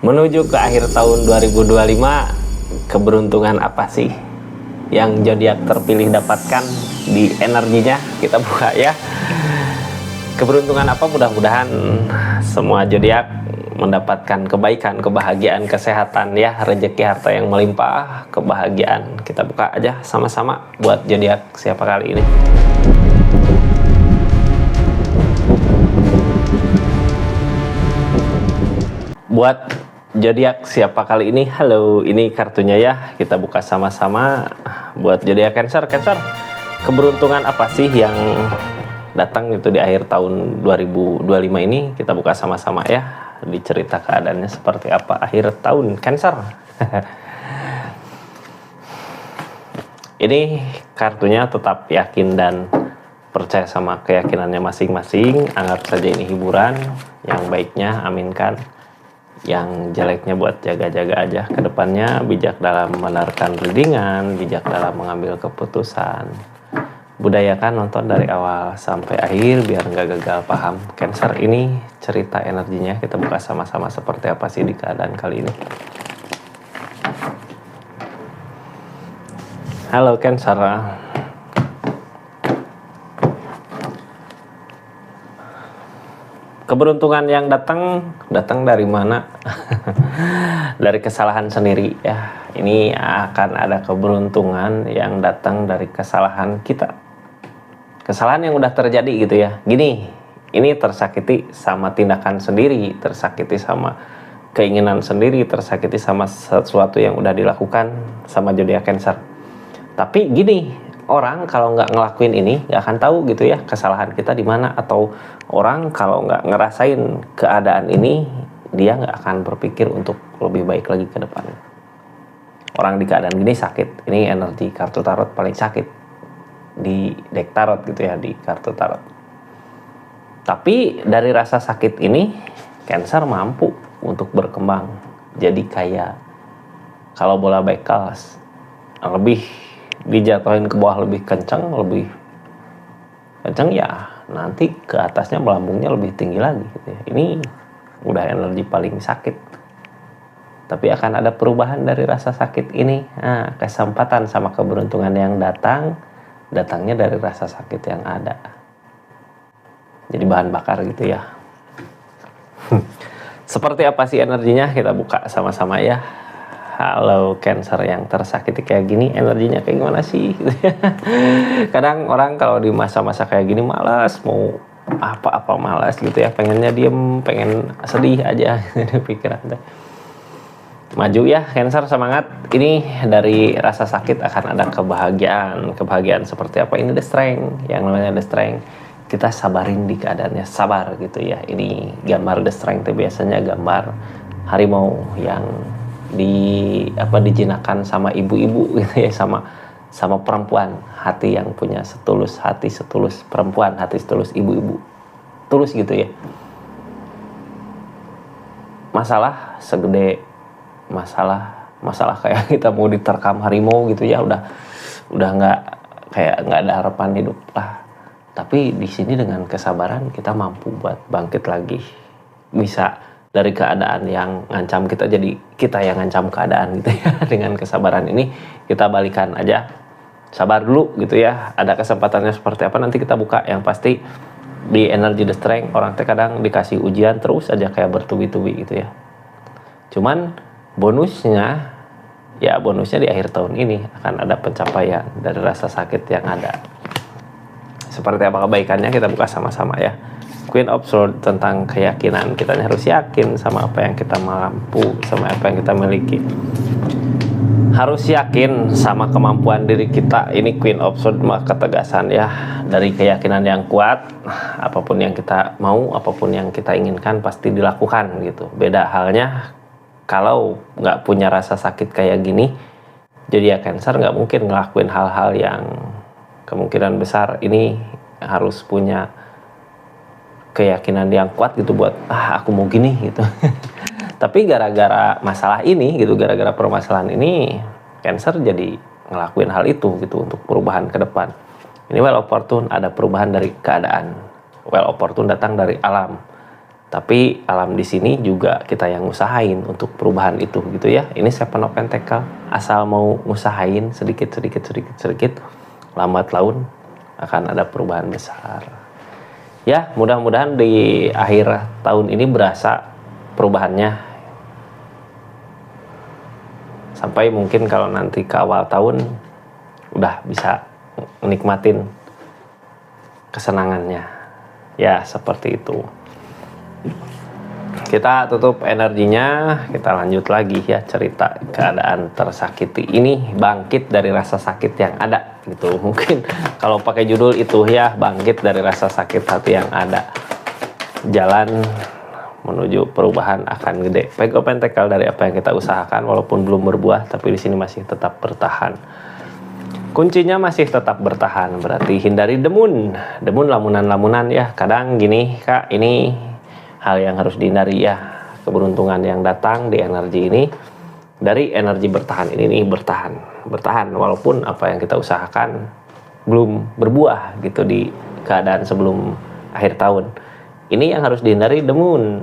Menuju ke akhir tahun 2025, keberuntungan apa sih yang zodiak terpilih dapatkan di energinya? Kita buka ya. Keberuntungan apa? Mudah-mudahan semua zodiak mendapatkan kebaikan, kebahagiaan, kesehatan ya, rezeki, harta yang melimpah, kebahagiaan. Kita buka aja sama-sama buat zodiak siapa kali ini. Buat zodiak siapa kali ini? Halo, ini kartunya ya. Kita buka sama-sama. Buat zodiak Cancer, keberuntungan apa sih yang datang itu di akhir tahun 2025 ini? Kita buka sama-sama ya. Dicerita keadaannya seperti apa akhir tahun Cancer. Ini kartunya tetap yakin dan percaya sama keyakinannya masing-masing. Anggap saja ini hiburan. Yang baiknya aminkan, yang jeleknya buat jaga-jaga aja ke depannya. Bijak dalam menaruhkan readingan, bijak dalam mengambil keputusan. Budayakan nonton dari awal sampai akhir biar nggak gagal paham. Cancer, ini cerita energinya. Kita buka sama-sama seperti apa sih di keadaan kali ini. Halo Cancer. Keberuntungan yang datang dari mana? Dari kesalahan sendiri ya. Ini akan ada keberuntungan yang datang dari kesalahan kita. Kesalahan yang udah terjadi gitu ya. Gini, ini tersakiti sama tindakan sendiri, tersakiti sama keinginan sendiri, tersakiti sama sesuatu yang udah dilakukan sama zodiak Cancer. Tapi gini, orang kalau nggak ngelakuin ini nggak akan tahu gitu ya kesalahan kita di mana, atau orang kalau nggak ngerasain keadaan ini dia nggak akan berpikir untuk lebih baik lagi ke depan. Orang di keadaan gini sakit, ini energi kartu tarot paling sakit di deck tarot gitu ya, di kartu tarot. Tapi dari rasa sakit ini Cancer mampu untuk berkembang jadi kayak kalau bola bekel lebih dijatuhin ke bawah lebih kencang ya, nanti ke atasnya melambungnya lebih tinggi lagi gitu ya. Ini udah energi paling sakit, tapi akan ada perubahan dari rasa sakit ini. Nah, kesempatan sama keberuntungan yang datangnya dari rasa sakit yang ada, jadi bahan bakar gitu ya. Seperti apa sih energinya? Kita buka sama-sama ya. Halo Cancer yang tersakiti kayak gini, energinya kayak gimana sih? Kadang orang kalau di masa-masa kayak gini malas, mau apa-apa malas gitu ya, pengennya diem, pengen sedih aja pikiran. Maju ya Cancer, semangat. Ini dari rasa sakit akan ada kebahagiaan seperti apa? Ini The Strength, yang namanya The Strength. Kita sabarin di keadaannya, sabar gitu ya. Ini gambar The Strength itu biasanya gambar harimau yang dijinakan sama ibu-ibu gitu ya, sama perempuan, hati yang punya hati setulus perempuan, hati setulus ibu-ibu, tulus gitu ya. Masalah segede masalah kayak kita mau diterkam harimau gitu ya, udah nggak ada harapan hidup lah. Tapi di sini dengan kesabaran kita mampu buat bangkit lagi, bisa dari keadaan yang ngancam kita jadi kita yang ngancam keadaan gitu ya. Dengan kesabaran ini kita balikan aja, sabar dulu gitu ya. Ada kesempatannya seperti apa nanti kita buka. Yang pasti di energi The Strength orang kadang dikasih ujian terus aja kayak bertubi-tubi gitu ya. Cuman bonusnya di akhir tahun ini akan ada pencapaian dari rasa sakit yang ada. Seperti apa kebaikannya kita buka sama-sama ya. Queen of Swords tentang keyakinan. Kita harus yakin sama apa yang kita mampu, sama apa yang kita miliki. Harus yakin sama kemampuan diri kita. Ini Queen of Swords mah ketegasan ya. Dari keyakinan yang kuat, apapun yang kita mau, apapun yang kita inginkan pasti dilakukan gitu. Beda halnya kalau nggak punya rasa sakit kayak gini, jadi ya Cancer nggak mungkin ngelakuin hal-hal yang kemungkinan besar ini harus punya keyakinan yang kuat gitu buat aku mau gini gitu. Tapi gara-gara masalah ini gitu, gara-gara permasalahan ini Cancer jadi ngelakuin hal itu gitu untuk perubahan ke depan. Ini well of fortune, ada perubahan dari keadaan. Well of fortune datang dari alam. Tapi alam di sini juga kita yang usahain untuk perubahan itu gitu ya. Ini Seven of Pentacle, asal mau usahain sedikit, lambat laun akan ada perubahan besar. Ya, mudah-mudahan di akhir tahun ini berasa perubahannya. Sampai mungkin kalau nanti ke awal tahun udah bisa menikmatin kesenangannya. Ya, seperti itu. Kita tutup energinya, kita lanjut lagi ya cerita keadaan tersakiti ini, bangkit dari rasa sakit yang ada gitu. Mungkin kalau pakai judul itu ya, bangkit dari rasa sakit hati yang ada. Jalan menuju perubahan akan gede. Page of Pentacle dari apa yang kita usahakan walaupun belum berbuah, tapi di sini masih tetap bertahan. Kuncinya masih tetap bertahan, berarti hindari demun, lamunan-lamunan ya. Kadang gini Kak, ini hal yang harus dihindari ya. Keberuntungan yang datang di energi ini dari energi bertahan ini nih, bertahan walaupun apa yang kita usahakan belum berbuah gitu di keadaan sebelum akhir tahun. Ini yang harus dihindari demun.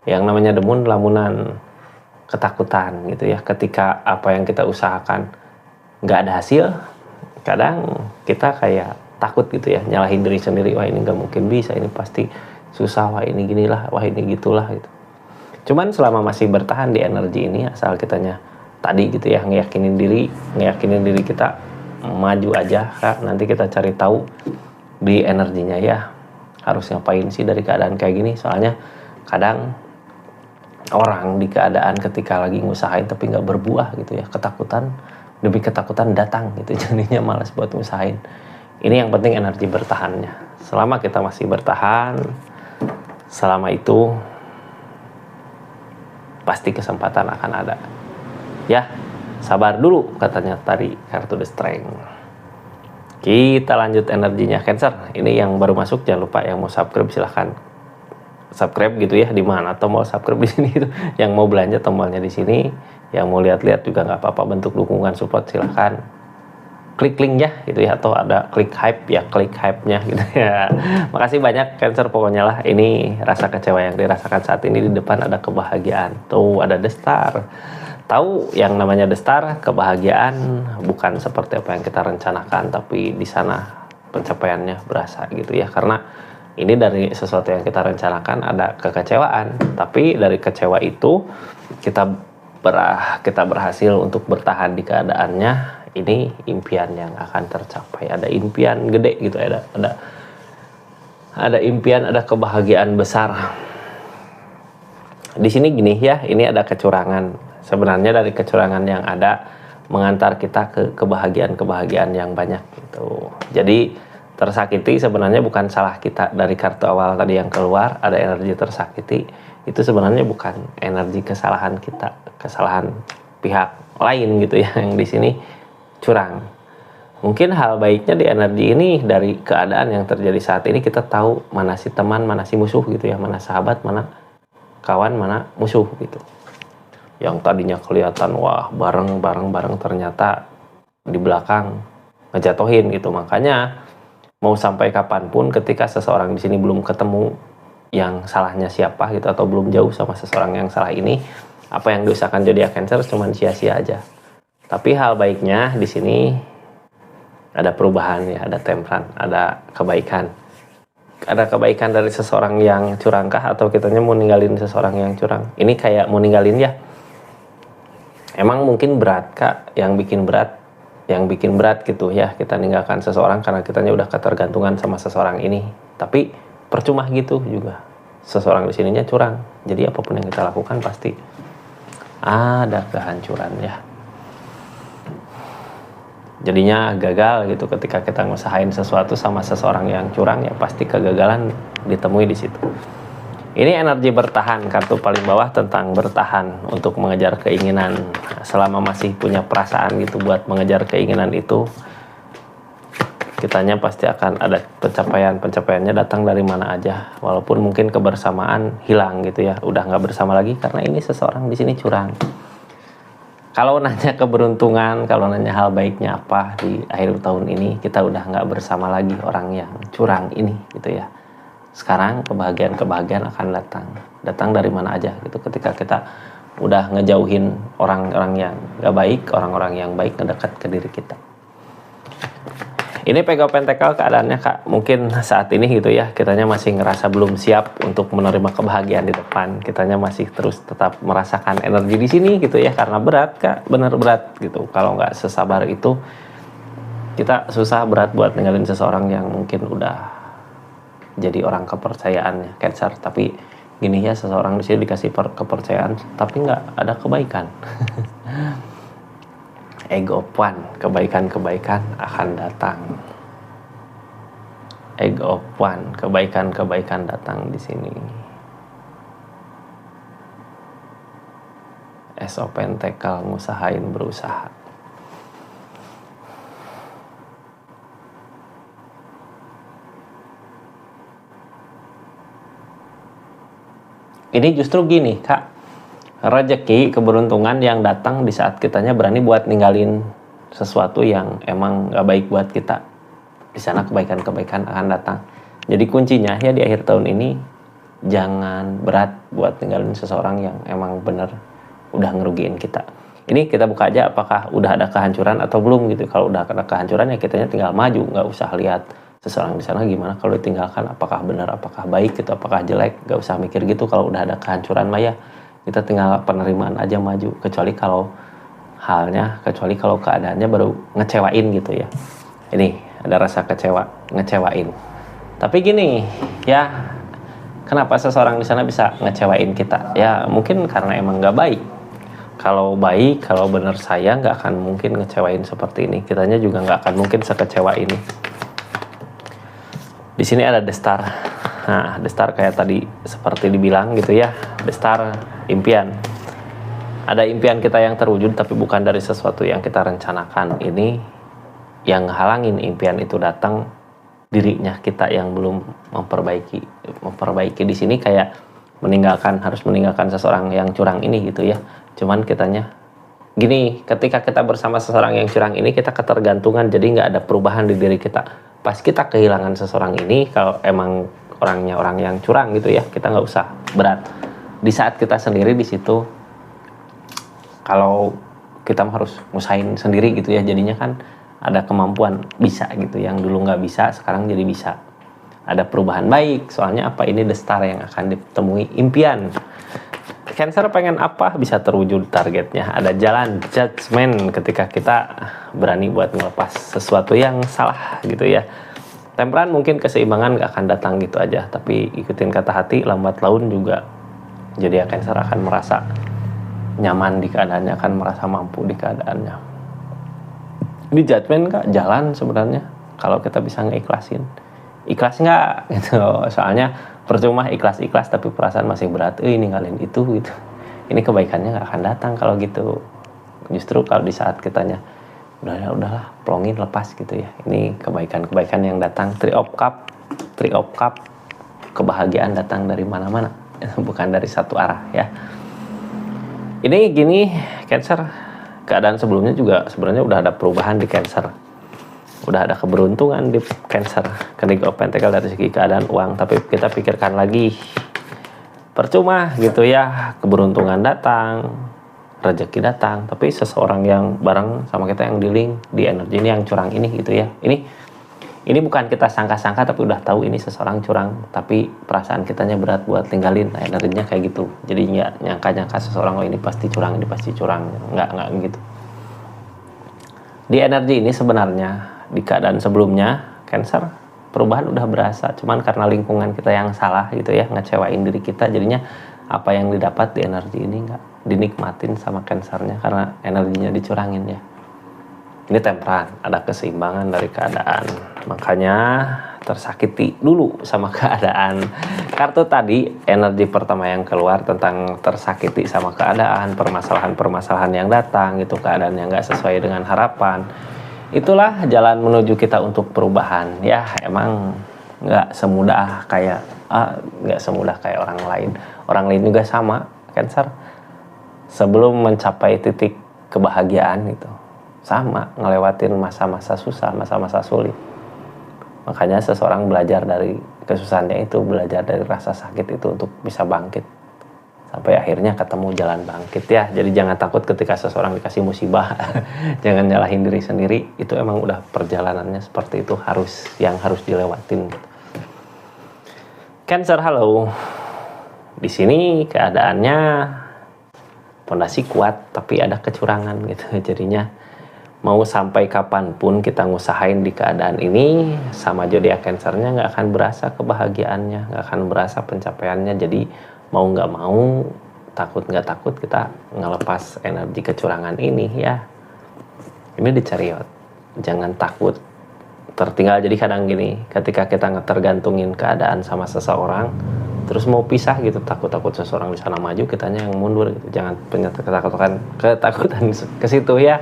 Yang namanya demun, lamunan, ketakutan gitu ya. Ketika apa yang kita usahakan nggak ada hasil, kadang kita kayak takut gitu ya, nyalahin diri sendiri. Wah ini nggak mungkin bisa, ini pasti susah, wah ini ginilah, wah ini gitulah gitu. Cuman selama masih bertahan di energi ini, asal kitanya tadi gitu ya, ngeyakinin diri kita maju aja Kak. Nanti kita cari tahu di energinya ya, harus ngapain sih dari keadaan kayak gini. Soalnya kadang orang di keadaan ketika lagi ngusahain tapi nggak berbuah gitu ya, ketakutan demi ketakutan datang gitu, jadinya malas buat ngusahain. Ini yang penting energi bertahannya. Selama kita masih bertahan, selama itu pasti kesempatan akan ada. Ya, sabar dulu katanya tadi kartu The Strength. Kita lanjut energinya Cancer. Ini yang baru masuk, jangan lupa yang mau subscribe silahkan subscribe gitu ya, di mana tombol subscribe di sini itu. Yang mau belanja tombolnya di sini, yang mau lihat-lihat juga nggak apa-apa, bentuk dukungan support silahkan klik linknya gitu ya, atau ada klik hype ya, klik hype-nya gitu ya. Makasih banyak Cancer, pokoknya lah ini rasa kecewa yang dirasakan saat ini, di depan ada kebahagiaan. Tuh ada The Star. Tahu yang namanya The Star, kebahagiaan bukan seperti apa yang kita rencanakan, tapi di sana pencapaiannya berasa gitu ya. Karena ini dari sesuatu yang kita rencanakan ada kekecewaan, tapi dari kecewa itu kita berhasil untuk bertahan di keadaannya. Ini impian yang akan tercapai, ada impian gede gitu, ada impian, ada kebahagiaan besar. Di sini gini ya, ini ada kecurangan. Sebenarnya dari kecurangan yang ada mengantar kita ke kebahagiaan yang banyak gitu. Jadi tersakiti sebenarnya bukan salah kita. Dari kartu awal tadi yang keluar ada energi tersakiti, itu sebenarnya bukan energi kesalahan kita, kesalahan pihak lain gitu ya. Yang di sini curang. Mungkin hal baiknya di energi ini, dari keadaan yang terjadi saat ini kita tahu mana si teman, mana si musuh gitu ya, mana sahabat, mana kawan, mana musuh gitu. Yang tadinya kelihatan wah bareng ternyata di belakang ngejatuhin gitu. Makanya mau sampai kapanpun ketika seseorang di sini belum ketemu yang salahnya siapa gitu, atau belum jauh sama seseorang yang salah ini, apa yang diusahakan zodiak Cancer cuman sia-sia aja. Tapi hal baiknya di sini ada perubahan ya, ada temperan, ada kebaikan. Ada kebaikan dari seseorang yang curangkah, atau kitanya mau ninggalin seseorang yang curang? Ini kayak mau ninggalin ya. Emang mungkin berat Kak, yang bikin berat gitu ya, kita ninggalkan seseorang karena kitanya udah ketergantungan sama seseorang ini. Tapi percuma gitu juga. Seseorang di sininya curang. Jadi apapun yang kita lakukan pasti ada kehancuran ya. Jadinya gagal gitu ketika kita ngusahain sesuatu sama seseorang yang curang, ya pasti kegagalan ditemui di situ. Ini energi bertahan, kartu paling bawah tentang bertahan untuk mengejar keinginan. Selama masih punya perasaan gitu buat mengejar keinginan itu, kitanya pasti akan ada pencapaiannya datang dari mana aja. Walaupun mungkin kebersamaan hilang gitu ya, udah nggak bersama lagi karena ini seseorang di sini curang. Kalau nanya keberuntungan, kalau nanya hal baiknya apa di akhir tahun ini, kita udah nggak bersama lagi orang yang curang ini gitu ya. Sekarang kebahagiaan akan datang dari mana aja gitu. Ketika kita udah ngejauhin orang-orang yang gak baik, orang-orang yang baik ngedekat ke diri kita. Ini Pego Pentakel keadaannya Kak, mungkin saat ini gitu ya, kitanya masih ngerasa belum siap untuk menerima kebahagiaan di depan. Kitanya masih terus tetap merasakan energi di sini gitu ya, karena berat Kak, bener berat gitu. Kalau nggak sesabar itu, kita susah berat buat ninggalin seseorang yang mungkin udah jadi orang kepercayaannya Cancer. Tapi gini ya, seseorang di sini dikasih kepercayaan, tapi nggak ada kebaikan. Ego of One, kebaikan-kebaikan akan datang. Ego of One, kebaikan-kebaikan datang di sini. Ace of Pentacle, ngusahain berusaha. Ini justru gini Kak, rezeki, keberuntungan yang datang di saat kitanya berani buat ninggalin sesuatu yang emang gak baik buat kita. Di sana kebaikan-kebaikan akan datang. Jadi kuncinya ya di akhir tahun ini, jangan berat buat ninggalin seseorang yang emang bener udah ngerugiin kita. Ini kita buka aja apakah udah ada kehancuran atau belum gitu. Kalau udah ada kehancuran ya kitanya tinggal maju, gak usah lihat seseorang di sana gimana. Kalau ditinggalkan apakah benar, apakah baik gitu, apakah jelek, gak usah mikir gitu. Kalau udah ada kehancuran mah ya kita tinggal penerimaan aja, maju. Kecuali kalau keadaannya baru ngecewain gitu ya. Ini ada rasa ngecewain. Tapi gini ya, kenapa seseorang di sana bisa ngecewain kita? Ya mungkin karena emang nggak baik. Kalau baik, kalau bener sayang, nggak akan mungkin ngecewain seperti ini. Kitanya juga nggak akan mungkin sekecewa ini. Di sini ada The Star. Nah, The Star kayak tadi seperti dibilang gitu ya. The Star, impian. Ada impian kita yang terwujud tapi bukan dari sesuatu yang kita rencanakan. Ini yang halangin impian itu datang, dirinya kita yang belum memperbaiki di sini kayak harus meninggalkan seseorang yang curang ini gitu ya. Cuman kitanya gini, ketika kita bersama seseorang yang curang ini kita ketergantungan, jadi nggak ada perubahan di diri kita. Pas kita kehilangan seseorang ini, kalau emang orangnya orang yang curang gitu ya, kita nggak usah berat. Di saat kita sendiri di situ, kalau kita harus ngusahain sendiri gitu ya, jadinya kan ada kemampuan bisa gitu, yang dulu nggak bisa sekarang jadi bisa. Ada perubahan baik, soalnya apa, ini The Star yang akan ditemui impian. Cancer pengen apa bisa terwujud targetnya. Ada jalan judgment ketika kita berani buat ngelepas sesuatu yang salah gitu ya. Temperan mungkin keseimbangan gak akan datang gitu aja, tapi ikutin kata hati, lambat laun juga. Jadi ya Cancer akan merasa nyaman di keadaannya, akan merasa mampu di keadaannya. Ini judgment Kak, jalan sebenarnya kalau kita bisa ngeikhlasin. Ikhlas nggak gitu, soalnya percuma ikhlas tapi perasaan masih berat, ninggalin itu gitu. Ini kebaikannya nggak akan datang kalau gitu. Justru kalau di saat kitanya udahlah plongin, lepas gitu ya, ini kebaikan yang datang. Three of Cup, kebahagiaan datang dari mana-mana, bukan dari satu arah ya. Ini gini Cancer, keadaan sebelumnya juga sebenarnya udah ada perubahan di Cancer. Udah ada keberuntungan di Cancer, King of Pentacle dari segi keadaan uang. Tapi kita pikirkan lagi, percuma gitu ya, keberuntungan datang, rezeki datang, tapi seseorang yang bareng sama kita yang dealing di energi ini yang curang ini gitu ya. Ini bukan kita sangka-sangka tapi udah tahu ini seseorang curang, tapi perasaan kitanya berat buat tinggalin. Nah, energinya kayak gitu. Jadi nggak nyangka seseorang, ini pasti curang, nggak gitu. Di energi ini sebenarnya di keadaan sebelumnya Cancer perubahan udah berasa, cuman karena lingkungan kita yang salah gitu ya, ngecewain diri kita, jadinya apa yang didapat di energi ini nggak dinikmatin sama Cancernya karena energinya dicurangin ya. Ini temperan, ada keseimbangan dari keadaan, makanya tersakiti dulu sama keadaan. Kartu tadi energi pertama yang keluar tentang tersakiti sama keadaan, permasalahan yang datang gitu, keadaan yang nggak sesuai dengan harapan. Itulah jalan menuju kita untuk perubahan ya. Emang nggak semudah kayak orang lain juga sama Cancer, sebelum mencapai titik kebahagiaan gitu sama ngelewatin masa-masa susah, masa-masa sulit. Makanya seseorang belajar dari kesusahannya itu, belajar dari rasa sakit itu untuk bisa bangkit sampai akhirnya ketemu jalan bangkit ya. Jadi jangan takut ketika seseorang dikasih musibah. Jangan nyalahin diri sendiri, itu emang udah perjalanannya seperti itu, harus dilewatin. Cancer, halo. Di sini keadaannya pondasi kuat tapi ada kecurangan gitu. Jadinya mau sampai kapanpun kita ngusahain di keadaan ini, sama zodiak Cancernya nggak akan berasa kebahagiaannya, nggak akan berasa pencapaiannya. Jadi mau nggak mau, takut nggak takut, kita ngelepas energi kecurangan ini ya. Ini di chariot, jangan takut tertinggal. Jadi kadang gini, ketika kita tergantungin keadaan sama seseorang, terus mau pisah gitu, takut seseorang di sana maju, kitanya yang mundur gitu. Jangan punya ketakutan ke situ ya.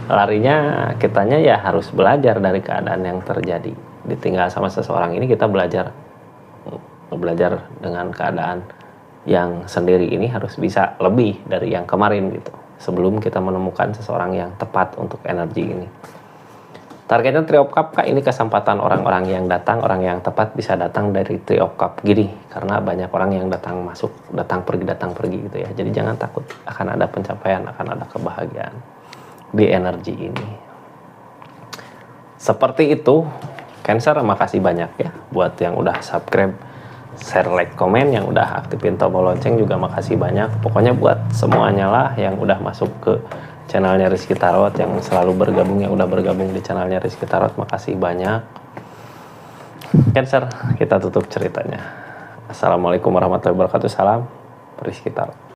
Larinya kitanya ya harus belajar dari keadaan yang terjadi. Ditinggal sama seseorang ini, kita belajar dengan keadaan yang sendiri ini harus bisa lebih dari yang kemarin gitu, sebelum kita menemukan seseorang yang tepat untuk energi ini. Targetnya Three of Cups, Kak. Ini kesempatan orang-orang yang datang, orang yang tepat bisa datang dari Three of Cups gini, karena banyak orang yang datang masuk, datang pergi gitu ya. Jadi jangan takut, akan ada pencapaian, akan ada kebahagiaan di energi ini. Seperti itu, Cancer. Makasih banyak ya buat yang udah subscribe, share, like, komen, yang udah aktifin tombol lonceng juga makasih banyak. Pokoknya buat semuanya lah yang udah masuk ke channelnya Rizky Tarot, yang selalu bergabung, yang udah bergabung di channelnya Rizky Tarot, makasih banyak. Cancer, kita tutup ceritanya. Assalamualaikum warahmatullahi wabarakatuh. Salam Rizky Tarot.